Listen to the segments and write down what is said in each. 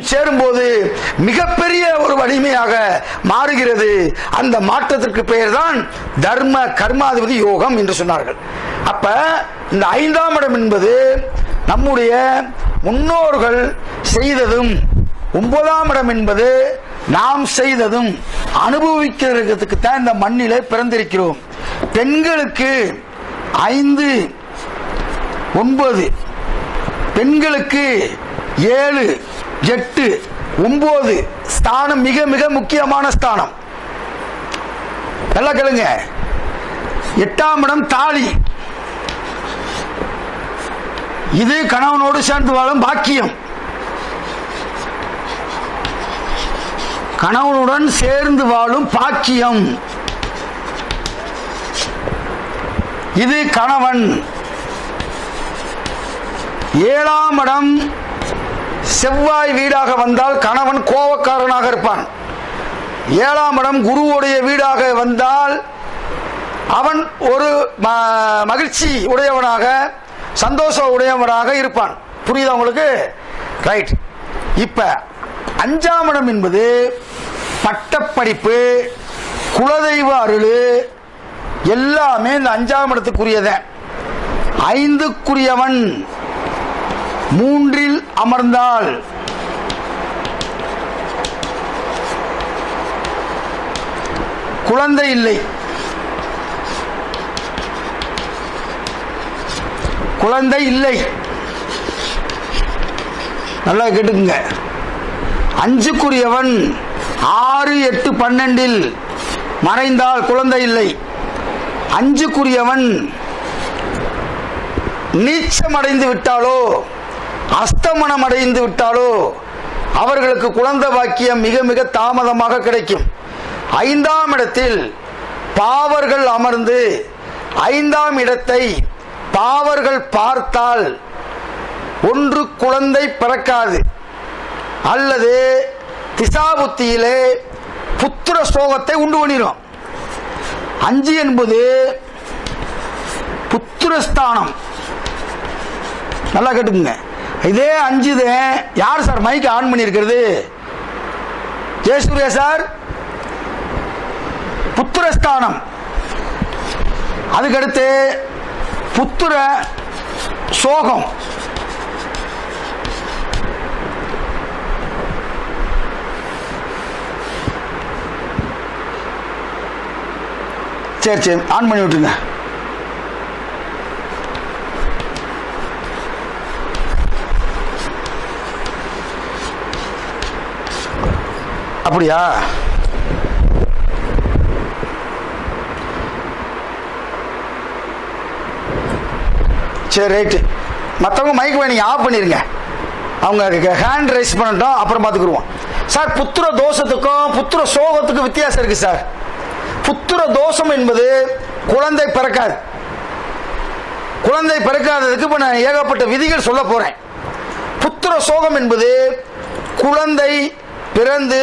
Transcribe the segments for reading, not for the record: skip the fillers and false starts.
சேரும்போது மிகப்பெரிய ஒரு வலிமையாக மாறுகிறது. அந்த மாற்றத்திற்கு பெயர் தான் தர்ம கர்மாதிபதி யோகம் என்று சொன்னார்கள். அப்ப இந்த 5ஆம் இடம் என்பது நம்முடைய முன்னோர்கள் செய்ததும், 9ஆம் இடம் என்பது நாம் செய்ததும் அனுபவிக்கிறதுக்கு தான் இந்த மண்ணிலே பிறந்திருக்கிறோம். பெண்களுக்கு 5, 9, பெண்களுக்கு 7, 8, 9 ஸ்தானம் மிக மிக முக்கியமான ஸ்தானம். நல்லா கேளுங்க. 8ஆம் இடம் தாலி. இது கணவனோடு சேர்ந்து வாழும் பாக்கியம். கணவனுடன் சேர்ந்து வாழும் பாக்கியம். இது கணவன். 7ஆம் இடம் செவ்வாய் வீடாக வந்தால் கணவன் கோபக்காரனாக இருப்பான். 7ஆம் இடம் குருவுடைய வீடாக வந்தால் அவன் ஒரு மகிழ்ச்சி உடையவனாக, சந்தோஷ உடையவனாக இருப்பான். புரியுதா உங்களுக்கு? ரைட். இப்ப 5ஆம் இடம் என்பது பட்டப்படிப்பு, குலதெய்வ அருள், எல்லாமே இந்த 5ஆம் இடத்துக்குரியத. 5க்குரியவன் 3இல் அமர்ந்தால் குழந்தை இல்லை. குழந்தை இல்லை. நல்லா கேட்டுக்குங்க. 5க்குரியவன் 6, 8, 12இல் மறைந்தால் குழந்தை இல்லை. 5க்குரியவன் நீச்சம் அடைந்து விட்டாலோ, அஸ்தமனம் அடைந்து விட்டாலோ அவர்களுக்கு குழந்தை பாக்கியம் மிக மிக தாமதமாக கிடைக்கும். 5ஆம் இடத்தில் பாவர்கள் அமர்ந்து 5ஆம் இடத்தை பாவர்கள் பார்த்தால் ஒன்று குழந்தை பிறக்காது, அல்லது திசாபுத்தியிலே புத்திர சோகத்தை உண்டு பண்ணிடும். 5 என்பது புத்திரஸ்தானம். நல்லா கேட்டுக்குங்க. இதே 5 யார் சார் மைக் ஆன் பண்ணியிருக்கிறது? ஜெயசூர்யா சார். புத்திரஸ்தானம். அதுக்கடுத்து புத்திர சோகம். சரி சரி, ஆன் பண்ணி விட்டுருங்க. அப்படியா? சரி ரைட்டு. மற்றவங்க மைக் நீங்க ஆஃப் பண்ணிருங்க. அவங்க ஹேண்ட் ரைஸ் பண்ணட்டும், அப்புறம் பார்த்துக்குருவோம். சார், புத்திர தோஷத்துக்கும் புத்திர சோகத்துக்கும் வித்தியாசம் இருக்கு சார். புத்திர தோஷம் என்பது குழந்தை பிறக்காது. குழந்தை பிறக்காததுக்கு இப்ப நான் ஏகப்பட்ட விதிகள் சொல்ல போறேன். புத்திர சோகம் என்பது குழந்தை பிறந்து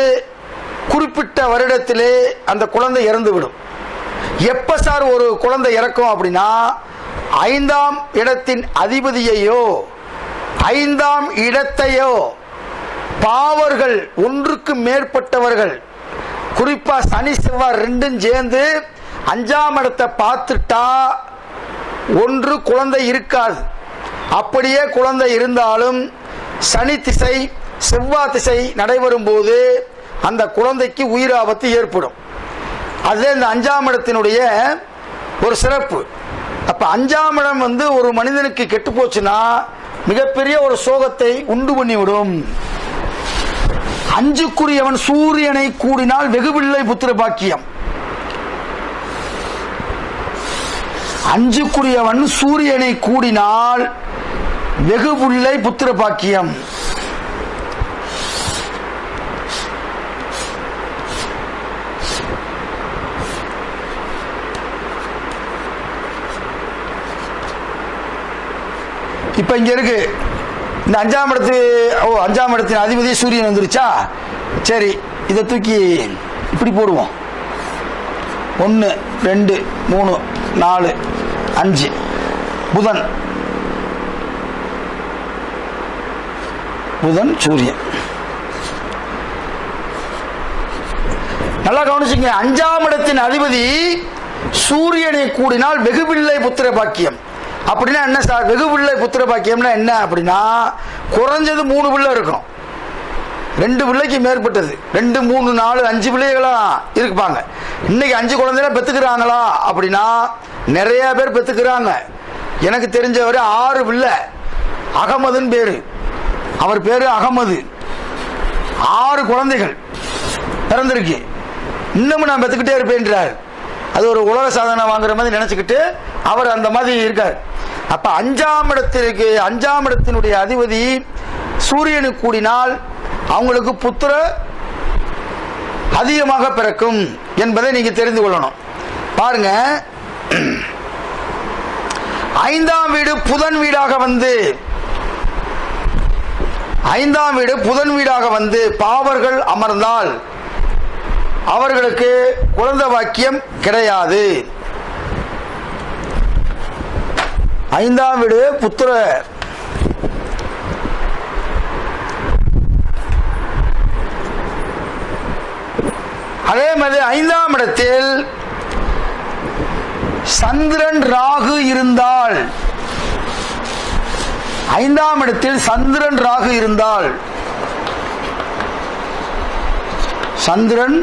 குறிப்பிட்ட வருடத்திலே அந்த குழந்தை இறந்து விடும். எப்ப சார் ஒரு குழந்தை இறக்கும் அப்படின்னா, 5ஆம் இடத்தின் அதிபதியையோ 5ஆம் இடத்தையோ பாவர்கள், ஒன்றுக்கு மேற்பட்டவர்கள், குறிப்பா சனி செவ்வாய் 2ம் சேர்ந்து 5ஆம் இடத்தை பார்த்துட்டா ஒன்று குழந்தை இருக்காது. அப்படியே குழந்தை இருந்தாலும் சனி திசை செவ்வாய் திசை நடைபெறும் போது அந்த குழந்தைக்கு உயிர் ஆபத்து ஏற்படும். அது இந்த 5ஆம் இடத்தினுடைய ஒரு சிறப்பு. அப்ப 5ஆம் இடம் ஒரு மனிதனுக்கு கெட்டு போச்சுன்னா மிகப்பெரிய ஒரு சோகத்தை உண்டு பண்ணிவிடும். 5க்குரியவன் சூரியனை கூடினால் வெகுபிள்ளை புத்திர பாக்கியம். 5க்குரியவன் சூரியனை கூடினால் வெகுபிள்ளை புத்திர பாக்கியம். இப்ப இங்க இருக்கு இந்த 5ஆம் இடத்தின் அதிபதி சூரியன் வந்துருச்சா? சரி, இதை தூக்கி இப்படி போடுவோம். 1, 2, 3, 4, 5. புதன் சூரியன். நல்லா கவனிச்சுங்க. 5ஆம் இடத்தின் அதிபதி சூரியனை கூடினால் வெகுபிள்ளை புத்திர பாக்கியம். அப்படின்னா என்ன சார் வெகுபிள்ளை புத்திர பாக்கியம்னா என்ன அப்படின்னா, குறைஞ்சது 3 பிள்ளை இருக்கும், 2 பிள்ளைக்கு மேற்பட்டது, 2, 3, 4, 5 பிள்ளைகளா இருப்பாங்க. இன்னைக்கு 5 குழந்தைல பெத்துக்கிறாங்களா அப்படின்னா நிறைய பேர் பெத்துக்கிறாங்க. எனக்கு தெரிஞ்சவரை 6 பிள்ளை, அகமதுன்னு பேரு, அவர் பேரு அகமது. 6 குழந்தைகள் பிறந்திருக்கு. இன்னமும் நான் பெத்துக்கிட்டே இருப்பேன்றார். அது ஒரு உலக சாதனை வாங்குற மாதிரி நினைச்சுக்கிட்டு அவர் அந்த மாதிரி இருக்கார். அப்ப 5ஆம் இடத்திற்கு 5ஆம் இடத்தினுடைய அதிபதி சூரியனுக்கு கூடினால் அவங்களுக்கு புத்திர அதிகமாக பிறக்கும் என்பதை நீங்க தெரிந்து கொள்ளணும். பாருங்க, 5ஆம் வீடு புதன் வீடாக வந்து 5ஆம் வீடு புதன் வீடாக வந்து பாவர்கள் அமர்ந்தால் அவர்களுக்கு குழந்தை வாக்கியம் கிடையாது. 5ஆம் வீடு புத்திர அதே மாதிரி 5ஆம் இடத்தில் சந்திரன் ராகு இருந்தால் 5ஆம் இடத்தில் சந்திரன் ராகு இருந்தால் சந்திரன்